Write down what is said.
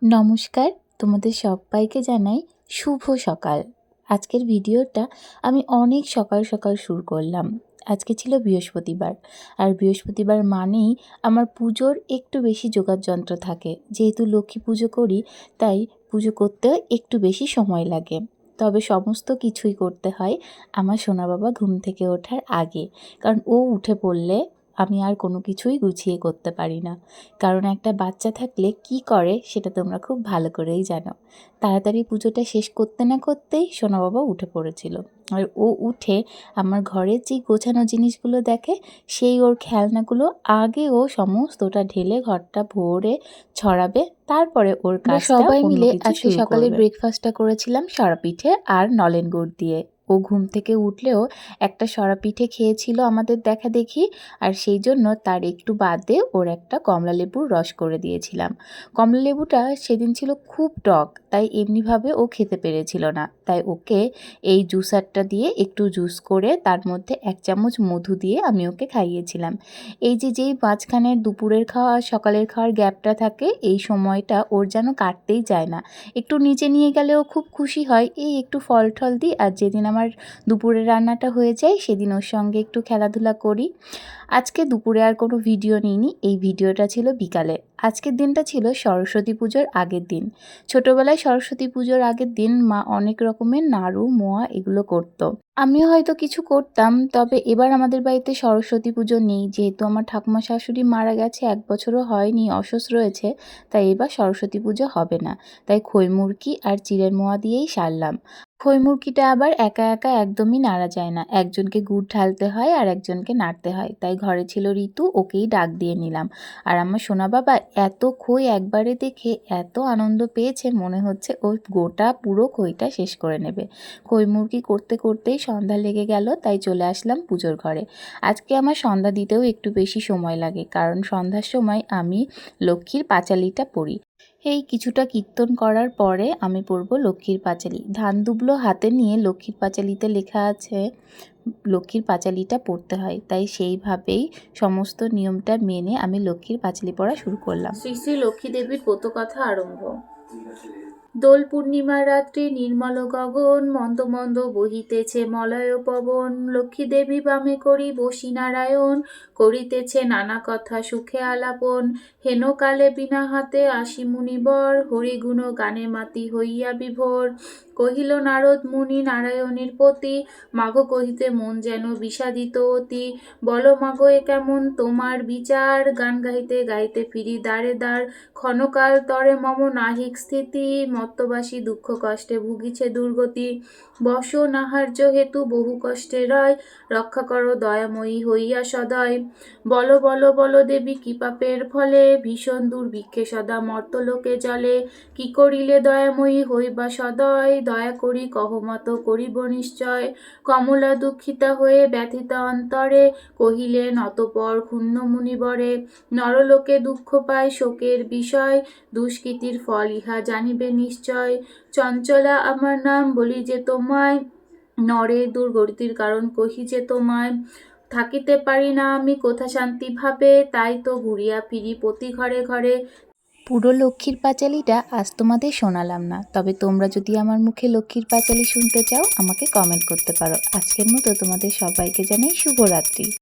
নমস্কার, তোমাদের সবাইকে জানাই শুভ সকাল। আজকের ভিডিওটা আমি অনেক সকাল সকাল শুরু করলাম। আজকে ছিল বৃহস্পতিবার, আর বৃহস্পতিবার মানেই আমার পুজোর একটু বেশি যোগাযন্ত্র থাকে। যেহেতু লক্ষ্মী পুজো করি, তাই পুজো করতেও একটু বেশি সময় লাগে। তবে সমস্ত কিছুই করতে হয় আমার সোনা বাবা ঘুম থেকে ওঠার আগে, কারণ ও উঠে পড়লে আমি আর কোনো কিছুই গুছিয়ে করতে পারি না। কারণ একটা বাচ্চা থাকলে কি করে সেটা তোমরা খুব ভালো করেই জানো। তাড়াতাড়ি পুজোটা শেষ করতে না করতেই সোনা বাবা উঠে পড়েছিল। আর ও উঠে আমার ঘরের যেই গোছানো জিনিসগুলো দেখে, সেই ওর খেলনাগুলো আগে ও সমস্তটা ঢেলে ঘরটা ভরে ছড়াবে, তারপরে ওর কাজটা সবাই অন্য মিলে কিছু আজকে শুরু সকালের করবে। ব্রেকফাস্টটা করেছিলাম সরা পিঠে আর নলেন গুড় দিয়ে। ও ঘুম থেকে উঠলেও একটা সরা পিঠে খেয়েছিল আমাদের দেখা দেখি, আর সেই জন্য তার একটু বাদে ওর একটা কমলা লেবুর রস করে দিয়েছিলাম। কমলা লেবুটা সেদিন ছিল খুব টক, তাই এমনিভাবে ও খেতে পেরেছিল না। তাই ওকে এই জুসারটা দিয়ে একটু জুস করে তার মধ্যে 1 চামচ মধু দিয়ে আমি ওকে খাইয়েছিলাম। যেই মাঝখানের দুপুরের খাওয়া সকালের খাওয়ার গ্যাপটা থাকে, এই সময়টা ওর যেন কাটতেই চায় না। একটু নিচে নিয়ে গেলেও খুব খুশি হয়, এই একটু ফল টল দিই, আর যেদিন আমার দুপুরের রান্নাটা হয়ে যায় সেদিন ওর সঙ্গে একটু খেলাধুলা করি। আজকে দুপুরে আর কোনো ভিডিও নিইনি, এই ভিডিওটা ছিল বিকালে। আজকের দিনটা ছিল সরস্বতী পুজোর আগের দিন। ছোটোবেলায় সরস্বতী পুজোর আগের দিন মা অনেক রকমের নাড়ু মোয়া এগুলো করতো। আমিও হয়তো কিছু করতাম, তবে এবার আমাদের বাড়িতে সরস্বতী পুজো নেই। যেহেতু আমার ঠাকুমা শাশুড়ি মারা গেছে, 1 বছরও হয়নি, অসুস্থ রয়েছে, তাই এবার সরস্বতী পুজো হবে না। তাই খই মুরকি আর চিড়ের মোয়া দিয়েই সারলাম। খই মুরকিটা আবার একা একা একদমই নাড়া যায় না, একজনকে গুড় ঢালতে হয় আর একজনকে নাড়তে হয়। তাই ঘরে ছিল ঋতু, ওকেই ডাক দিয়ে নিলাম। আর আমার সোনা বাবা এত খই একবারে দেখে এত আনন্দ পেয়েছে, মনে হচ্ছে ও গোটা পুরো খইটা শেষ করে নেবে। খই মুরকি করতে করতেই সন্ধ্যা লেগে গেল, তাই চলে আসলাম পুজোর ঘরে। আজকে আমার সন্ধ্যা দিতেও একটু বেশি সময় লাগে, কারণ সন্ধ্যার সময় আমি লক্ষ্মীর পাঁচালিটা পড়ি। এই কিছুটা কীর্তন করার পরে আমি পড়ব লক্ষ্মীর পাঁচালি। ধান দুবলো হাতে নিয়ে লক্ষ্মীর পাঁচালিতে লেখা আছে লক্ষ্মীর পাঁচালিটা পড়তে হয়, তাই সেইভাবেই সমস্ত নিয়মটা মেনে আমি লক্ষ্মীর পাঁচালি পড়া শুরু করলাম। শ্রী শ্রী লক্ষ্মী দেবীর ব্রতকথা আরম্ভ। দোল পূর্ণিমার রাত্রি নির্মল গগন, মন্দ মন্দ বহিতেছে মলয় পবন। লক্ষ্মী দেবী বামে করি বসি নারায়ণ, করিতেছে নানা কথা সুখে আলাপন। হেন কালে বিনা হাতে আসি মুনিবর, হরিগুণ গানে মাতি হইয়া বিভোর। কহিল নারদ মুনি নারায়ণীর পতি, মাগো কহিতে মন যেন বিষাদিত অতি। বলো মাগো এ কেমন তোমার বিচার, গান গাইতে গাইতে ফিরি দ্বারে দ্বার। ক্ষণকাল তরে মম নাহিক স্থিতি, মত্তবাসী দুঃখ কষ্টে ভুগিছে দুর্গতি। বস নাহার্য হেতু বহু কষ্টে রয়, রক্ষা করো দয়াময়ী হইয়া সদয়। বলো বলো বলো দেবী কি পাপের ফলে, ভীষণ দুর্ভিক্ষে সদা মর্তলোকে জলে। কি করিলে দয়াময়ী হইবা সদয়, দয়া করি কহমত করিব নিশ্চয়। কমলা দুঃখিতা হয়ে ব্যথিত অন্তরে, কহিলেন অতঃপর ক্ষুণ্ণ মুনিবরে। নরলোকে দুঃখ পায় শোকের বিষয়, দুষ্কৃতির ফল ইহা জানিবে নিশ্চয়। চঞ্চলা আমার নাম বলি যে তোমায়, নরের দুর্গতির কারণ কহি যে তোমায়। থাকিতে পারি না আমি কোথা শান্তি ভাবে, তাই তো ঘুরিয়া ফিরি প্রতি ঘরে ঘরে। পুরো লক্ষ্মীর পাঁচালিটা আজ তোমাদের শোনালাম না, তবে তোমরা যদি আমার মুখে লক্ষ্মীর পাঁচালি শুনতে চাও আমাকে কমেন্ট করতে পারো। আজকের মতো তোমাদের সবাইকে জানাই শুভরাত্রি।